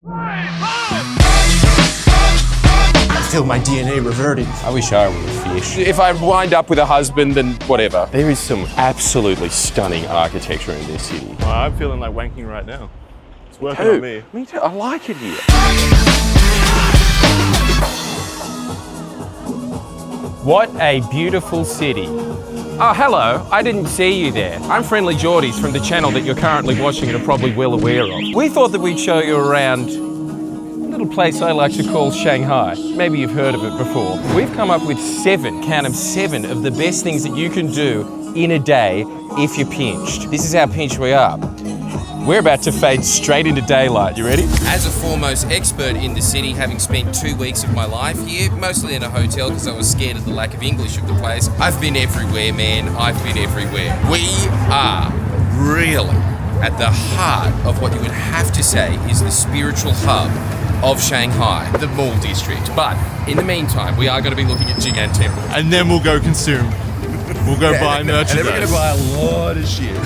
I feel my DNA reverting. I wish I were a fish. If I wind up with a husband, then whatever. There is some absolutely stunning architecture in this city. Well, I'm feeling like wanking right now. It's working on me. Me too. I like it here. What a beautiful city. Oh, hello. I didn't see you there. I'm Friendly Geordies from the channel that you're currently watching and are probably well aware of. We thought that we'd show you around a little place I like to call Shanghai. Maybe you've heard of it before. We've come up with 7, count them, 7 of the best things that you can do in a day if you're pinched. This is how pinched we are. We're about to fade straight into daylight. You ready? As a foremost expert in the city, having spent 2 weeks of my life here, mostly in a hotel because I was scared of the lack of English of the place, I've been everywhere, man. I've been everywhere. We are really at the heart of what you would have to say is the spiritual hub of Shanghai, the mall district. But in the meantime, we are going to be looking at Jing'an Temple. And then we'll go consume. We'll go buy merchandise. And then we're going to buy a lot of shit.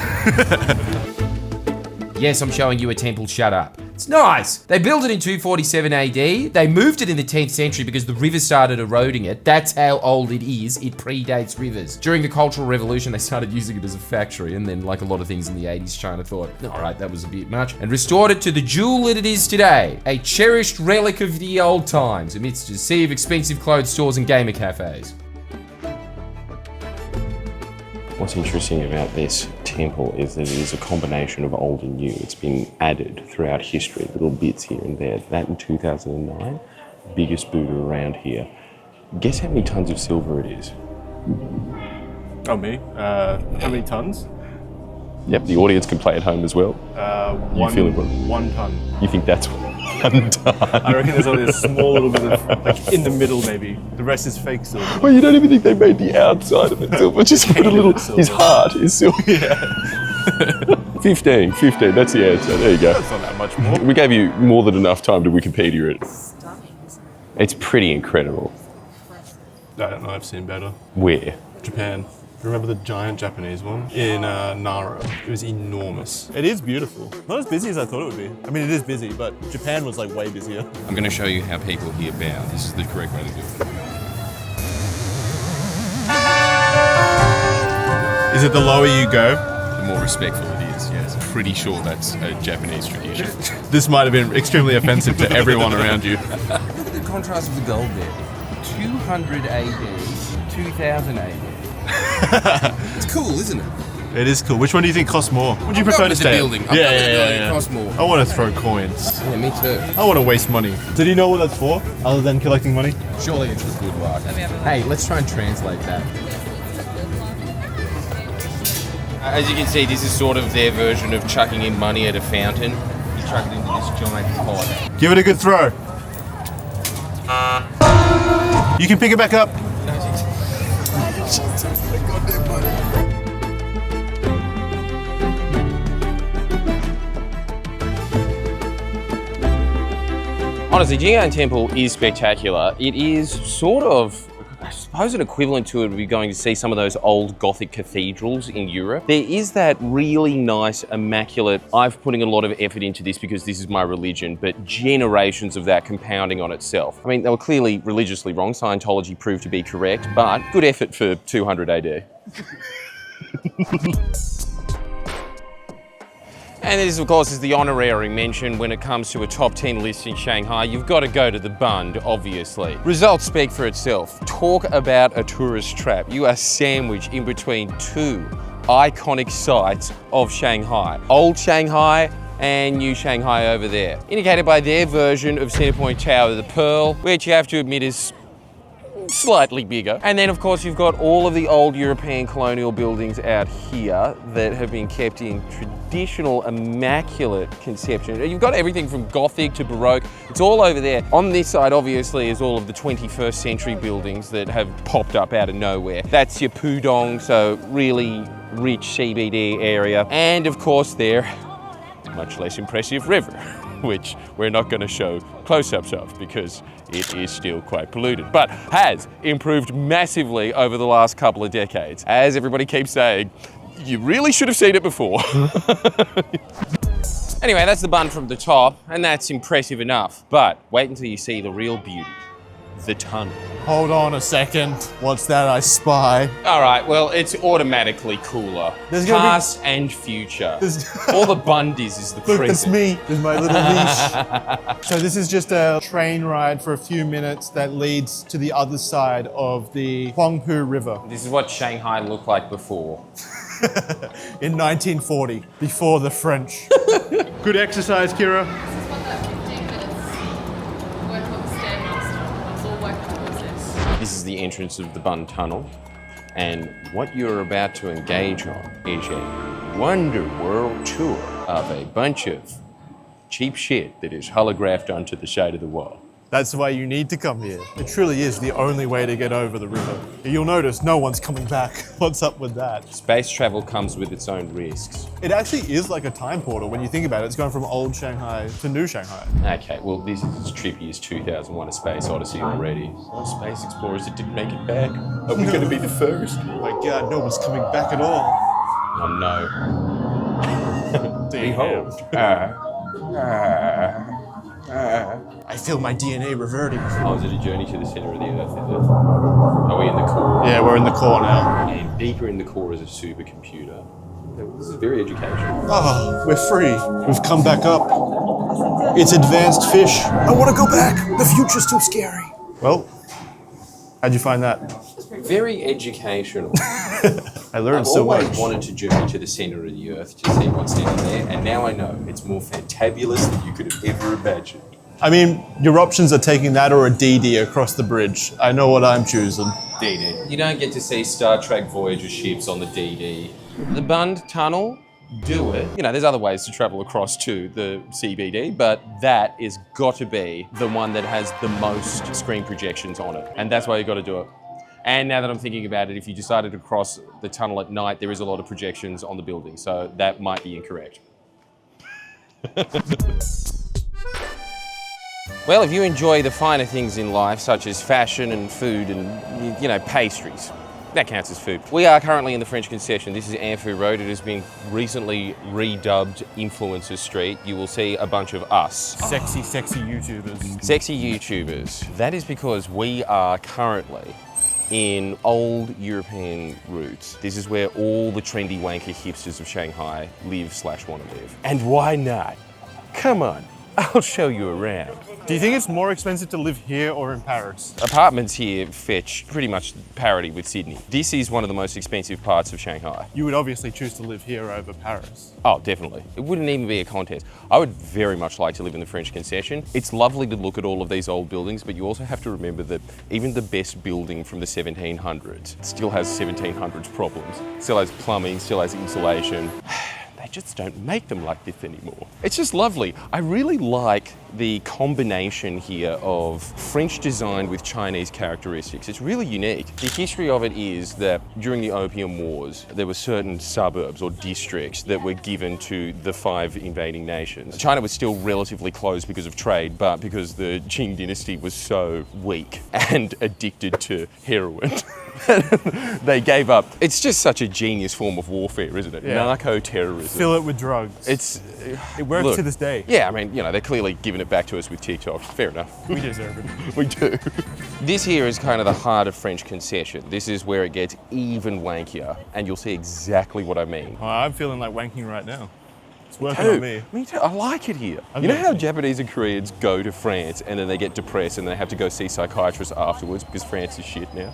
Yes, I'm showing you a temple, shut up. It's nice. They built it in 247 AD. They moved it in the 10th century because the river started eroding it. That's how old it is. It predates rivers. During the Cultural Revolution, they started using it as a factory. And then, like a lot of things in the 80s, China thought, all right, that was a bit much. And restored it to the jewel that it is today. A cherished relic of the old times amidst a sea of expensive clothes stores and gamer cafes. What's interesting about this temple is that it is a combination of old and new. It's been added throughout history, little bits here and there. That in 2009, biggest Buddha around here. Guess how many tons of silver it is? Oh, me? How many tons? Yep, the audience can play at home as well. 1 ton. You think that's 1 ton? I reckon there's only a small little bit of, like, in the middle maybe. The rest is fake silver. Well, you don't even think they made the outside of it silver, just put a little, his heart is silver. Yeah. 15, that's the answer, there you go. That's not that much more. We gave you more than enough time to Wikipedia it. Stunning, isn't it? It's pretty incredible. I don't know, I've seen better. Where? Japan. Remember the giant Japanese one? In Nara. It was enormous. It is beautiful. Not as busy as I thought it would be. I mean, it is busy, but Japan was like way busier. I'm going to show you how people here bow. This is the correct way to do it. Is it the lower you go? The more respectful it is, yes. Pretty sure that's a Japanese tradition. This might have been extremely offensive to everyone around you. Look at the contrast of the gold there. 200 AD, 2000 AD. It's cool, isn't it? It is cool. Which one do you think costs more? Would you prefer to stay? Building. It costs more. I want to throw coins. Yeah, me too. I want to waste money. Did you know what that's for, other than collecting money? Surely it's for good luck. Hey, let's try and translate that. As you can see, this is sort of their version of chucking in money at a fountain. You chuck it into this giant pot. Give it a good throw. You can pick it back up. Honestly, Jing'an Temple is spectacular. It is sort of, I suppose an equivalent to it would be going to see some of those old Gothic cathedrals in Europe. There is that really nice, immaculate, I've putting a lot of effort into this because this is my religion, but generations of that compounding on itself. I mean, they were clearly religiously wrong. Scientology proved to be correct, but good effort for 200 AD. And this, of course, is the honorary mention when it comes to a top 10 list in Shanghai. You've got to go to the Bund, obviously. Results speak for itself. Talk about a tourist trap. You are sandwiched in between 2 iconic sites of Shanghai. Old Shanghai and New Shanghai over there. Indicated by their version of Centrepoint Tower, the Pearl, which you have to admit is slightly bigger. And then, of course, you've got all of the old European colonial buildings out here that have been kept in traditional, immaculate conception. You've got everything from Gothic to Baroque. It's all over there. On this side, obviously, is all of the 21st century buildings that have popped up out of nowhere. That's your Pudong, so really rich CBD area. And, of course, their much less impressive river, which we're not going to show close-ups of because it is still quite polluted, but has improved massively over the last couple of decades. As everybody keeps saying, you really should have seen it before. Anyway, that's the Bund from the top, and that's impressive enough. But wait until you see the real beauty, the tunnel. Hold on a second. What's that I spy? All right, well, it's automatically cooler. There's gonna be- Past and future. There's- All the Bund is the Look, present. that's me. There's my little niche. So this is just a train ride for a few minutes that leads to the other side of the Huangpu River This is what Shanghai looked like before. in 1940, before the French. Good exercise, Kira. This is the entrance of the Bund Tunnel, and what you're about to engage on is a Wonder World tour of a bunch of cheap shit that is holographed onto the side of the wall. That's why you need to come here. It truly is the only way to get over the river. You'll notice no one's coming back. What's up with that? Space travel comes with its own risks. It actually is like a time portal when you think about it. It's going from old Shanghai to new Shanghai. Okay, well, this is as trippy as 2001: A Space Odyssey already. Oh, space explorers that didn't make it back. Are we going to be the first? Oh my God, no one's coming back at all. Oh no. Behold. I feel my DNA reverting. Oh, is it a journey to the center of the Earth, is it? Are we in the core? Yeah, we're in the core now. And deeper in the core is a supercomputer. This is very educational. Oh, we're free. We've come back up. It's advanced fish. I want to go back. The future's too scary. Well, how'd you find that? Very educational. I learned I've so always much. wanted to journey to the center of the Earth to see what's down there, and now I know it's more fantabulous than you could have ever imagined. I mean, your options are taking that or a DD across the bridge. I know what I'm choosing. DD. You don't get to see Star Trek Voyager ships on the DD. The Bund Tunnel, do it. You know, there's other ways to travel across to the CBD, but that is got to be the one that has the most screen projections on it. And that's why you got to do it. And now that I'm thinking about it, if you decided to cross the tunnel at night, there is a lot of projections on the building, so that might be incorrect. Well, if you enjoy the finer things in life, such as fashion and food and, you know, pastries, that counts as food. We are currently in the French concession. This is Anfu Road. It has been recently redubbed Influencer Street. You will see a bunch of us. Sexy, sexy YouTubers. Sexy YouTubers. That is because we are currently in old European roots. This is where all the trendy wanker hipsters of Shanghai live/want to live. And why not? Come on, I'll show you around. Do you think it's more expensive to live here or in Paris? Apartments here fetch pretty much parity with Sydney. This is one of the most expensive parts of Shanghai. You would obviously choose to live here over Paris. Oh, definitely. It wouldn't even be a contest. I would very much like to live in the French concession. It's lovely to look at all of these old buildings, but you also have to remember that even the best building from the 1700s still has 1700s problems. Still has plumbing, still has insulation. They just don't make them like this anymore. It's just lovely. I really like the combination here of French design with Chinese characteristics. It's really unique. The history of it is that during the Opium Wars, there were certain suburbs or districts that were given to the 5 invading nations. China was still relatively closed because of trade, but because the Qing dynasty was so weak and addicted to heroin, they gave up. It's just such a genius form of warfare, isn't it? Yeah. Narco-terrorism. Fill it with drugs. It works Look, to this day. Yeah, I mean, you know, they're clearly giving it back to us with TikTok. Fair enough. We deserve it. We do. This here is kind of the heart of French concession. This is where it gets even wankier, and you'll see exactly what I mean. Oh, I'm feeling like wanking right now. It's working on me. Me too. I like it here. I'm You know going how to. Japanese and Koreans go to France and then they get depressed and they have to go see psychiatrists afterwards because France is shit now?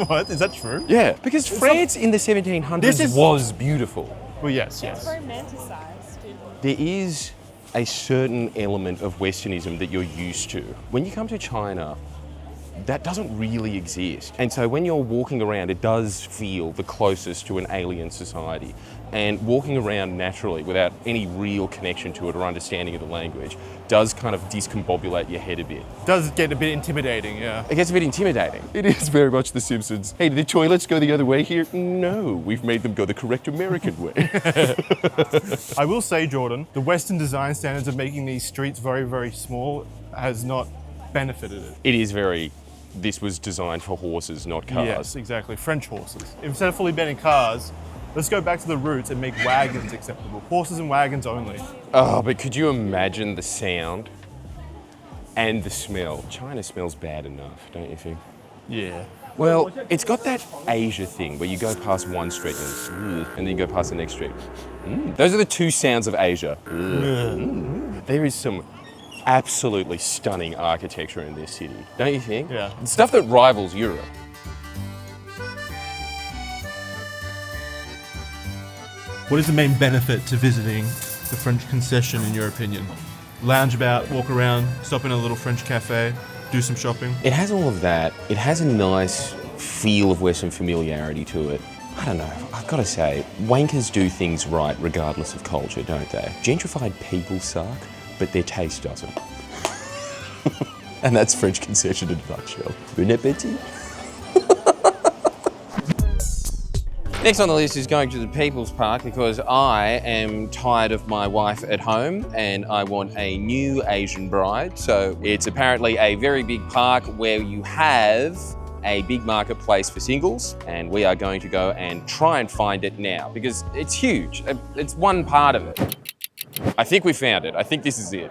What? Is that true? Yeah, because France in the 1700s This is- was beautiful. Well, yes, yes. Romanticized. There is a certain element of Westernism that you're used to. When you come to China, that doesn't really exist. And so when you're walking around, it does feel the closest to an alien society. And walking around naturally without any real connection to it or understanding of the language does kind of discombobulate your head a bit. Does get a bit intimidating, yeah. It gets a bit intimidating. It is very much The Simpsons. Hey, did the toilets go the other way here? No, we've made them go the correct American way. I will say, Jordan, the Western design standards of making these streets very, very small has not benefited it. It is very, this was designed for horses, not cars. Yes, exactly. French horses. Instead of fully banning cars, Let's go back to the roots and make wagons acceptable. Horses and wagons only. Oh, but could you imagine the sound and the smell? China smells bad enough, don't you think? Yeah. Well, it's got that Asia thing where you go past one street and then you go past the next street. Those are the two sounds of Asia. There is some absolutely stunning architecture in this city, don't you think? Yeah. Stuff that rivals Europe. What is the main benefit to visiting the French concession in your opinion? Lounge about, walk around, stop in a little French cafe, do some shopping. It has all of that. It has a nice feel of Western familiarity to it. I don't know, I've got to say, wankers do things right regardless of culture, don't they? Gentrified people suck, but their taste doesn't. And that's French concession in a nutshell. Bon appétit. Next on the list is going to the People's Park because I am tired of my wife at home and I want a new Asian bride. So it's apparently a very big park where you have a big marketplace for singles, and we are going to go and try and find it now because it's huge. It's one part of it. I think we found it. I think this is it.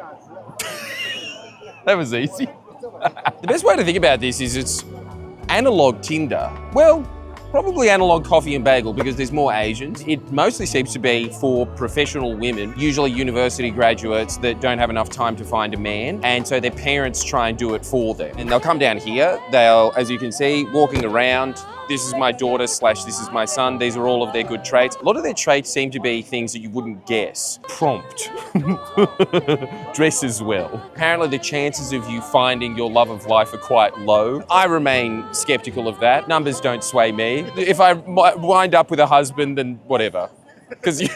That was easy. The best way to think about this is it's analog Tinder. Well, probably analog coffee and bagel because there's more Asians. It mostly seems to be for professional women, usually university graduates that don't have enough time to find a man. And so their parents try and do it for them. And they'll come down here, they'll, as you can see, walking around. This is my daughter / this is my son. These are all of their good traits. A lot of their traits seem to be things that you wouldn't guess. Prompt. Dresses well. Apparently the chances of you finding your love of life are quite low. I remain skeptical of that. Numbers don't sway me. If I wind up with a husband, then whatever. Because you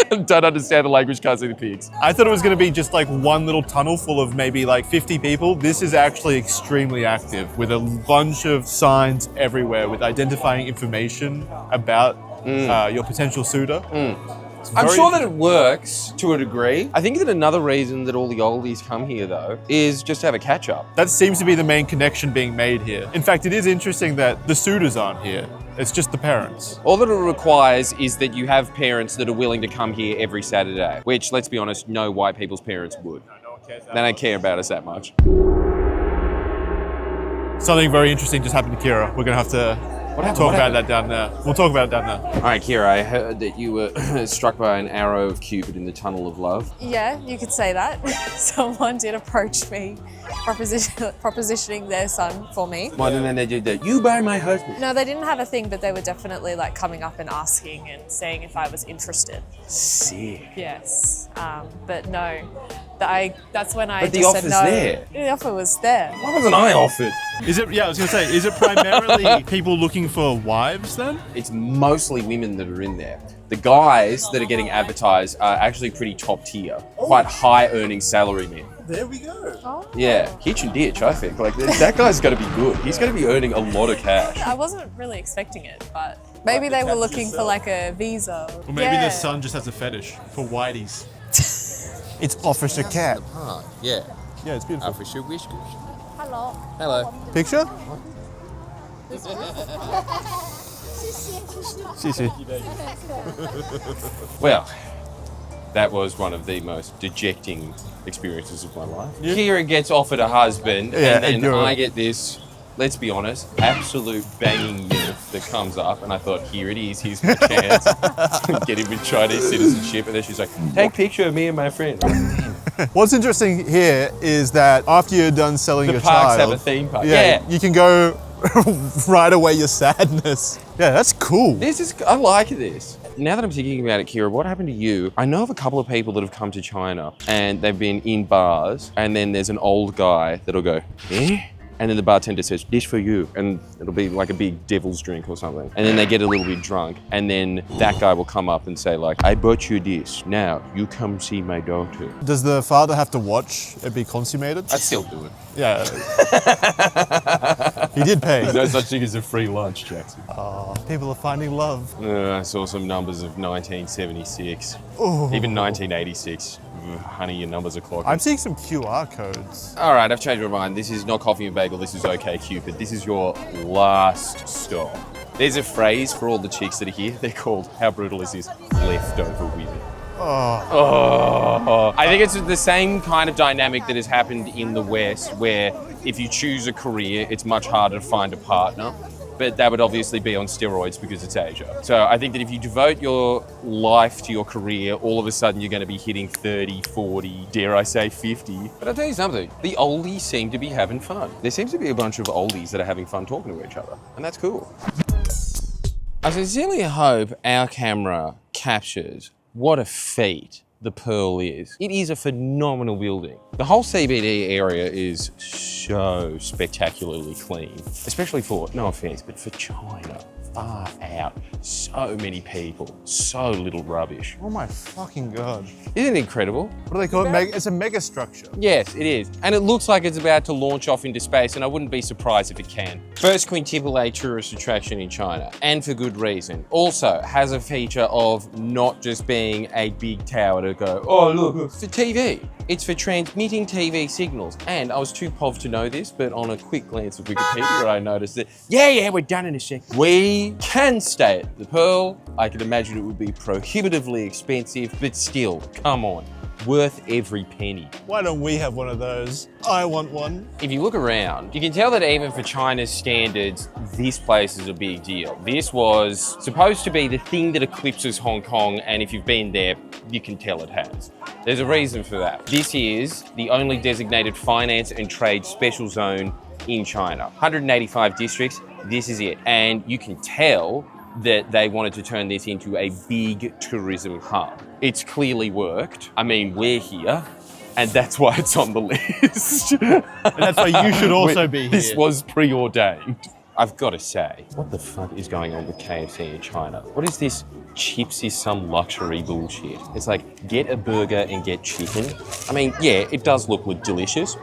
don't understand the language, can't see the pigs. I thought it was going to be just like one little tunnel full of maybe like 50 people. This is actually extremely active with a bunch of signs everywhere with identifying information about your potential suitor. I'm sure that it works to a degree. I think that another reason that all the oldies come here though is just to have a catch up. That seems to be the main connection being made here. In fact, it is interesting that the suitors aren't here. It's just the parents. All that it requires is that you have parents that are willing to come here every Saturday, which, let's be honest, no white people's parents would. They don't care about us that much. Something very interesting just happened to Kira. We're going to have to talk about that down there. We'll talk about it down there. All right, Kira, I heard that you were struck by an arrow of Cupid in the tunnel of love. Yeah, you could say that. Someone did approach me, propositioning their son for me. Why didn't they do that? You buy my husband. No, they didn't have a thing, but they were definitely like coming up and asking and saying if I was interested. Sick. Yes, but no. That's when I But the just said offer's no. there. The offer was there. Why wasn't I offered? Is it? Yeah, I was going to say, is it primarily people looking for wives then? It's mostly women that are in there. The guys that are getting advertised are actually pretty top tier, quite high earning salary men. There we go. Oh. Yeah, hitch and ditch, I think. Like that guy's got to be good. He's going to be earning a lot of cash. I wasn't really expecting it, but maybe they were looking for like a visa. Or maybe their son just has a fetish for whiteys. It's Officer Cat. Yeah. Yeah, it's beautiful. Officer Whiskers. Hello. Hello. Picture? Sissy. Well, that was one of the most dejecting experiences of my life. Yeah. Kira gets offered a husband, Yeah, and then you're I right. get this, let's be honest, absolute banging youth that comes up, and I thought, here it is, here's my chance to get him with Chinese citizenship. And then she's like, take a picture of me and my friend. What's interesting here is that after you're done selling The your parks child, have a theme park. yeah, Yeah. you can go right away your sadness. Yeah, that's cool. I like this. Now that I'm thinking about it, Kira, what happened to you? I know of a couple of people that have come to China and they've been in bars, and then there's an old guy that'll go, eh? And then the bartender says, this for you. And it'll be like a big devil's drink or something. And then they get a little bit drunk. And then that guy will come up and say like, I bought you this. Now you come see my daughter. Does the father have to watch it be consummated? I'd still do it. Yeah. He did pay. No such thing as a free lunch, Jackson. People are finding love. I saw some numbers of 1976. Ooh. Even 1986. Honey, your numbers are clocking. I'm seeing some QR codes. All right, I've changed my mind. This is not Coffee and Bagel. This is OK Cupid. This is your last stop. There's a phrase for all the chicks that are here. They're called, how brutal is this? Leftover women. Oh. I think it's the same kind of dynamic that has happened in the West, where if you choose a career, it's much harder to find a partner. But that would obviously be on steroids because it's Asia. So I think that if you devote your life to your career, all of a sudden you're going to be hitting 30, 40, dare I say 50. But I'll tell you something, the oldies seem to be having fun. There seems to be a bunch of oldies that are having fun talking to each other, and that's cool. I sincerely hope our camera captures what a feat the Pearl is. It is a phenomenal building. The whole CBD area is so spectacularly clean, especially for, no offense, but for China. Far out. So many people, so little rubbish. Oh my fucking God. Isn't it incredible? What do they call it? It's a mega structure. Yes, it is. And it looks like it's about to launch off into space, and I wouldn't be surprised if it can. First quintuple A tourist attraction in China, and for good reason. Also has a feature of not just being a big tower to go, oh look, it's for TV. It's for transmitting TV signals. And I was too pov to know this, but on a quick glance of Wikipedia, I noticed that, yeah, we're done in a sec. We can stay at the Pearl. I can imagine it would be prohibitively expensive, but still, come on. Worth every penny. Why don't we have one of those? I want one. If you look around, you can tell that even for China's standards, this place is a big deal. This was supposed to be the thing that eclipses Hong Kong, and if you've been there, you can tell it has. There's a reason for that. This is the only designated finance and trade special zone in China. 185 districts, this is it. And you can tell that they wanted to turn this into a big tourism hub. It's clearly worked. I mean, we're here, and that's why it's on the list. And that's why you should also be here. This was preordained. I've got to say, what the fuck is going on with KFC in China? What is this chips is some luxury bullshit? It's like, get a burger and get chicken. I mean, yeah, it does look delicious.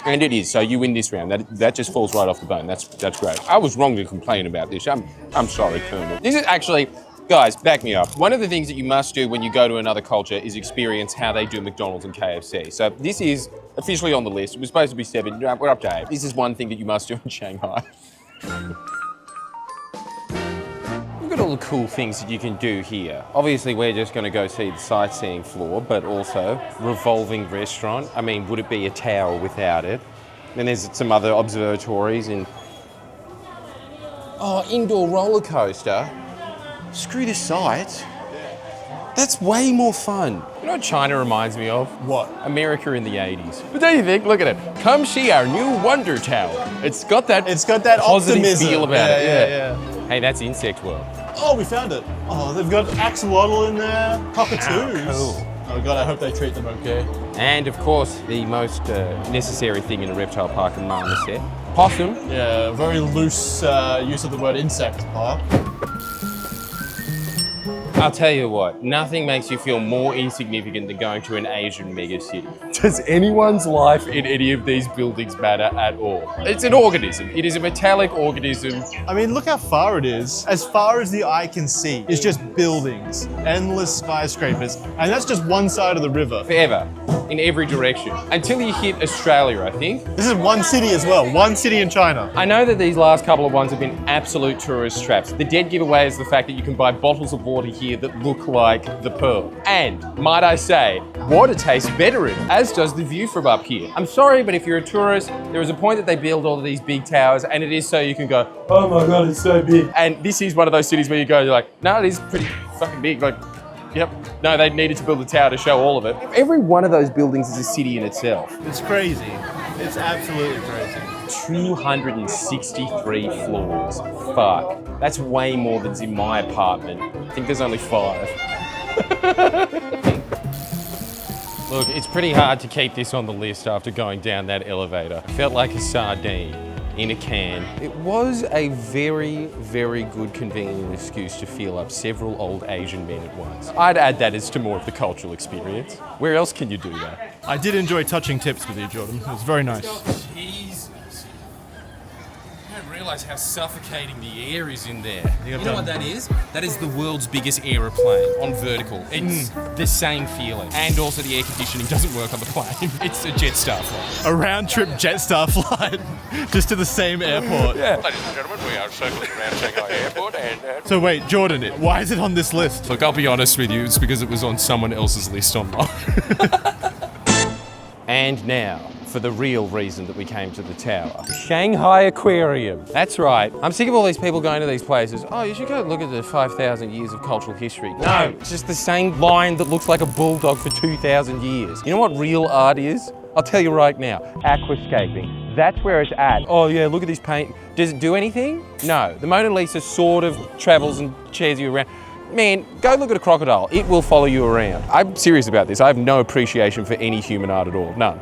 And it is, so you win this round. That just falls right off the bone. That's great. I was wrong to complain about this. I'm sorry, Colonel. This is actually, guys, back me up. One of the things that you must do when you go to another culture is experience how they do McDonald's and KFC. So this is officially on the list. It was supposed to be 7, we're up to 8. This is one thing that you must do in Shanghai. Look at all the cool things that you can do here. Obviously, we're just going to go see the sightseeing floor, but also revolving restaurant. I mean, would it be a tower without it? Then there's some other observatories and... Oh, indoor roller coaster. Screw the sight. That's way more fun. You know what China reminds me of? What? America in the 80s. But don't you think? Look at it. Come see our new Wonder Tower. It's got that positive optimism. feel about it. Yeah. Hey, that's Insect World. Oh, we found it. Oh, they've got axolotl in there, cockatoos. Cool. Oh God, I hope they treat them okay. And of course, the most necessary thing in a reptile park in Marmoset, possum. Yeah, very loose use of the word insect park. I'll tell you what, nothing makes you feel more insignificant than going to an Asian megacity. Does anyone's life in any of these buildings matter at all? It's an organism. It is a metallic organism. I mean, look how far it is. As far as the eye can see, it's just buildings, endless skyscrapers, and that's just one side of the river. Forever, in every direction. Until you hit Australia, I think. This is one city as well, one city in China. I know that these last couple of ones have been absolute tourist traps. The dead giveaway is the fact that you can buy bottles of water here that look like the Pearl. And, might I say, water tastes better in it, as does the view from up here. I'm sorry, but if you're a tourist, there is a point that they build all of these big towers, and it is so you can go, oh my God, it's so big. And this is one of those cities where you go, you're like, no, it is pretty fucking big. Like, yep. No, they needed to build a tower to show all of it. Every one of those buildings is a city in itself. It's crazy. It's absolutely crazy. 263 floors. Fuck. That's way more than's in my apartment. I think there's only 5. Look, it's pretty hard to keep this on the list after going down that elevator. I felt like a sardine in a can. It was a very, very good convenient excuse to feel up several old Asian men at once. I'd add that as to more of the cultural experience. Where else can you do that? I did enjoy touching tips with you, Jordan. It was very nice. Jesus. How realise how suffocating the air is in there. You know what that is? That is the world's biggest aeroplane on vertical. It's the same feeling. And also the air conditioning doesn't work on the plane. It's a Jetstar flight. A round-trip Jetstar flight just to the same airport. Yeah. Ladies and gentlemen, we are circling around Shanghai Airport and... So wait, Jordan, why is it on this list? Look, I'll be honest with you, it's because it was on someone else's list online. And now, for the real reason that we came to the tower. Shanghai Aquarium. That's right. I'm sick of all these people going to these places. Oh, you should go look at the 5,000 years of cultural history. No, it's just the same lion that looks like a bulldog for 2,000 years. You know what real art is? I'll tell you right now, aquascaping. That's where it's at. Oh yeah, look at this paint. Does it do anything? No. The Mona Lisa sort of travels and chairs you around. Man, go look at a crocodile. It will follow you around. I'm serious about this. I have no appreciation for any human art at all. None.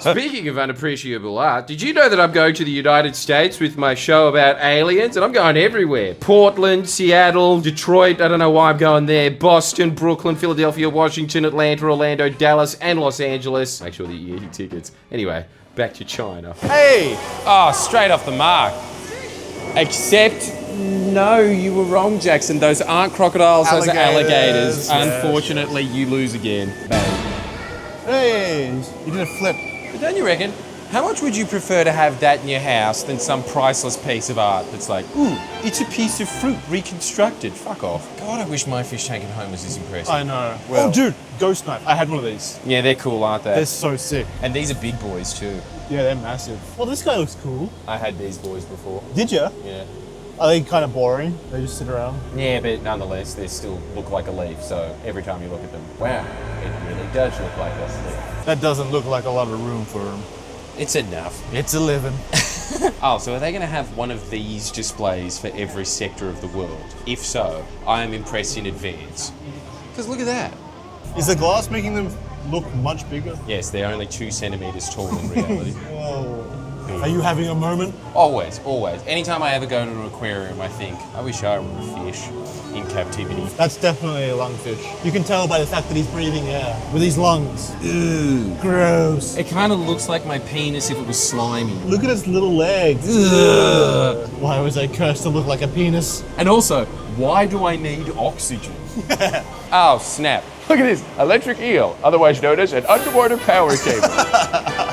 Speaking of unappreciable art, did you know that I'm going to the United States with my show about aliens? And I'm going everywhere. Portland, Seattle, Detroit, I don't know why I'm going there, Boston, Brooklyn, Philadelphia, Washington, Atlanta, Orlando, Dallas, and Los Angeles. Make sure that you get your tickets. Anyway, back to China. Hey! Oh, straight off the mark. Except, no, you were wrong, Jackson. Those aren't crocodiles, those are alligators. Yes. Unfortunately, you lose again. Hey, you did a flip. But don't you reckon? How much would you prefer to have that in your house than some priceless piece of art that's like, ooh, it's a piece of fruit reconstructed. Fuck off. God, I wish my fish tank at home was this impressive. I know. Well, oh, dude, ghost knife. I had one of these. Yeah, they're cool, aren't they? They're so sick. And these are big boys too. Yeah, they're massive. Well, this guy looks cool. I had these boys before. Did you? Yeah. Are they kind of boring? They just sit around? Yeah, but nonetheless, they still look like a leaf, so every time you look at them, wow, it really does look like a leaf. That doesn't look like a lot of room for them. It's enough. It's a living. Oh, so are they going to have one of these displays for every sector of the world? If so, I am impressed in advance. Because look at that. Is the glass making them look much bigger? Yes, they're only 2 centimeters tall in reality. Whoa. Are you having a moment? Always, always. Anytime I ever go to an aquarium, I think, I wish I were a fish in captivity. That's definitely a lungfish. You can tell by the fact that he's breathing air with his lungs. Ew. Gross. It kind of looks like my penis if it was slimy. Look at his little legs. Ugh. Why was I cursed to look like a penis? And also, why do I need oxygen? Oh, snap. Look at this, electric eel, otherwise known as an underwater power cable.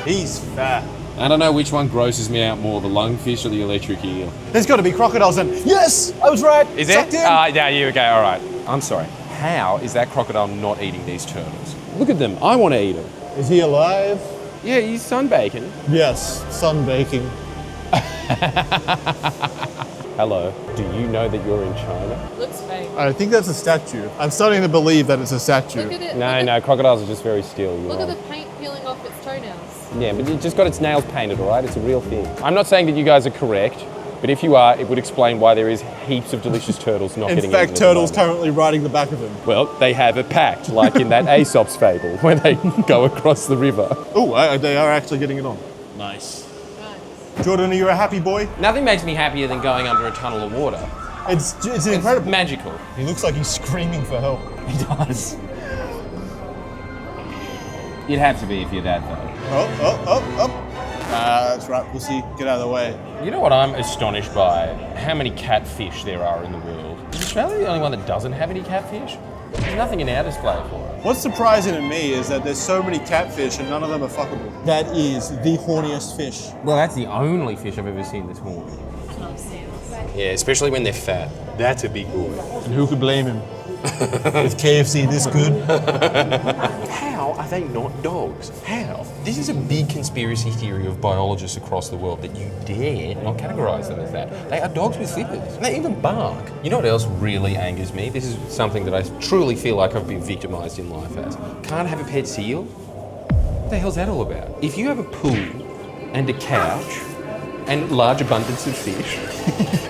He's fat. I don't know which one grosses me out more, the lungfish or the electric eel. There's got to be crocodiles in. Yes, I was right. Is it? Yeah, here we go, all right. I'm sorry, how is that crocodile not eating these turtles? Look at them, I want to eat them. Is he alive? Yeah, he's sunbaking. Yes, sunbaking. Hello, do you know that you're in China? Looks fake. I think that's a statue. I'm starting to believe that it's a statue. Look at it. No, crocodiles are just very still. Look at the paint peeling off its toenails. Yeah, but it just got its nails painted, all right? It's a real thing. I'm not saying that you guys are correct, but if you are, it would explain why there is heaps of delicious turtles not getting eaten. In fact, turtles currently riding the back of him. Well, they have a pact, like in that Aesop's fable, where they go across the river. Oh, they are actually getting it on. Nice. Jordan, are you a happy boy? Nothing makes me happier than going under a tunnel of water. It's incredible. Magical. He looks like he's screaming for help. He does. You'd have to be if you're that, though. Oh. That's right, pussy. Get out of the way. You know what I'm astonished by? How many catfish there are in the world. Is Australia the only one that doesn't have any catfish? There's nothing in our display for it. What's surprising to me is that there's so many catfish and none of them are fuckable. That is the horniest fish. Well, that's the only fish I've ever seen that's horny. Yeah, especially when they're fat. That's a big boy. And who could blame him? Is KFC this good? How are they not dogs? How? This is a big conspiracy theory of biologists across the world that you dare not categorize them as that. They are dogs with flippers. They even bark. You know what else really angers me? This is something that I truly feel like I've been victimized in life as. Can't have a pet seal? What the hell's that all about? If you have a pool and a couch and large abundance of fish,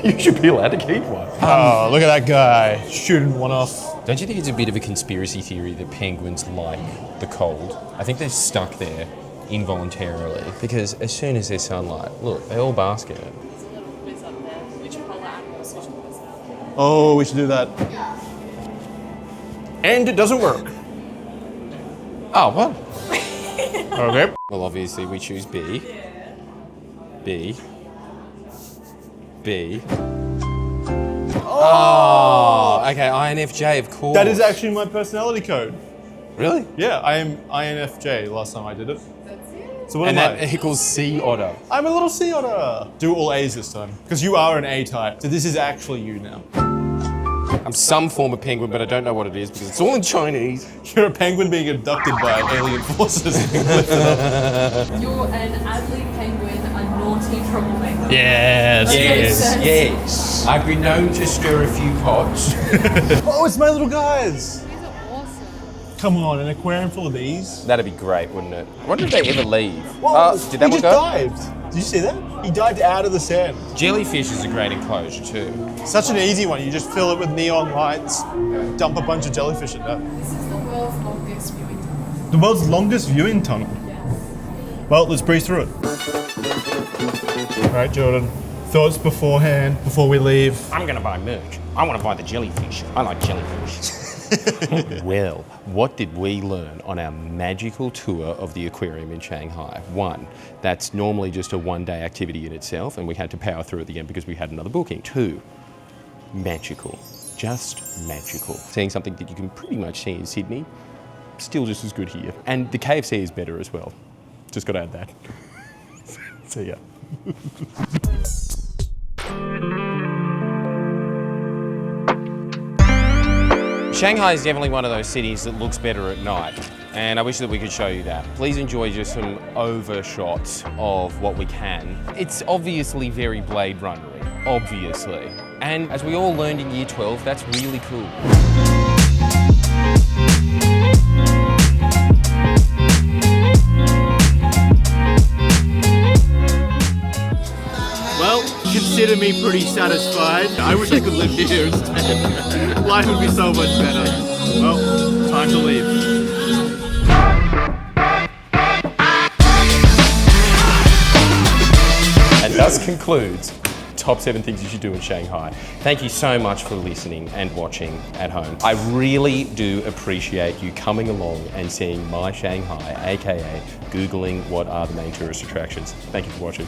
you should be allowed to keep one. Oh, look at that guy shooting one off. Don't you think it's a bit of a conspiracy theory that penguins like the cold? I think they're stuck there involuntarily because as soon as there's sunlight, look, they all bask in it. Oh, we should do that. And it doesn't work. Oh, what? Okay. Well, obviously we choose B. B. B. Oh, okay, INFJ, of course. That is actually my personality code. Really? Yeah, I am INFJ last time I did it. So what And am that I? equals sea otter. I'm a little sea otter. Do all A's this time. Because you are an A type. So this is actually you now. I'm some form of penguin, but I don't know what it is because it's all in Chinese. You're a penguin being abducted by alien forces. You're an Adelaide penguin, a naughty troublemaker. Yes. Yes. I've been known to stir a few pots. Oh, it's my little guys. These are awesome. Come on, an aquarium full of these? That'd be great, wouldn't it? I wonder if they ever leave. Whoa, Did that he one just go? dived. Did you see that? He dived out of the sand. Jellyfish is a great enclosure too. Such an easy one. You just fill it with neon lights, dump a bunch of jellyfish in there. This is the world's longest viewing tunnel. The world's longest viewing tunnel. Well, let's breeze through it. All right, Jordan. Thoughts beforehand, before we leave? I'm gonna buy merch. I want to buy the jellyfish. I like jellyfish. Well, what did we learn on our magical tour of the aquarium in Shanghai? One, that's normally just a one-day activity in itself, and we had to power through at the end because we had another booking. Two, magical. Just magical. Seeing something that you can pretty much see in Sydney, still just as good here. And the KFC is better as well. Just got to add that. See ya. Shanghai is definitely one of those cities that looks better at night, and I wish that we could show you that. Please enjoy just some overshots of what we can. It's obviously very Blade Runner-y, obviously. And as we all learned in Year 12, that's really cool. Well, consider me pretty satisfied. I wish I could live here instead. Life would be so much better. Well, time to leave. And thus concludes Top 7 Things You Should Do in Shanghai. Thank you so much for listening and watching at home. I really do appreciate you coming along and seeing my Shanghai, aka Googling what are the main tourist attractions. Thank you for watching.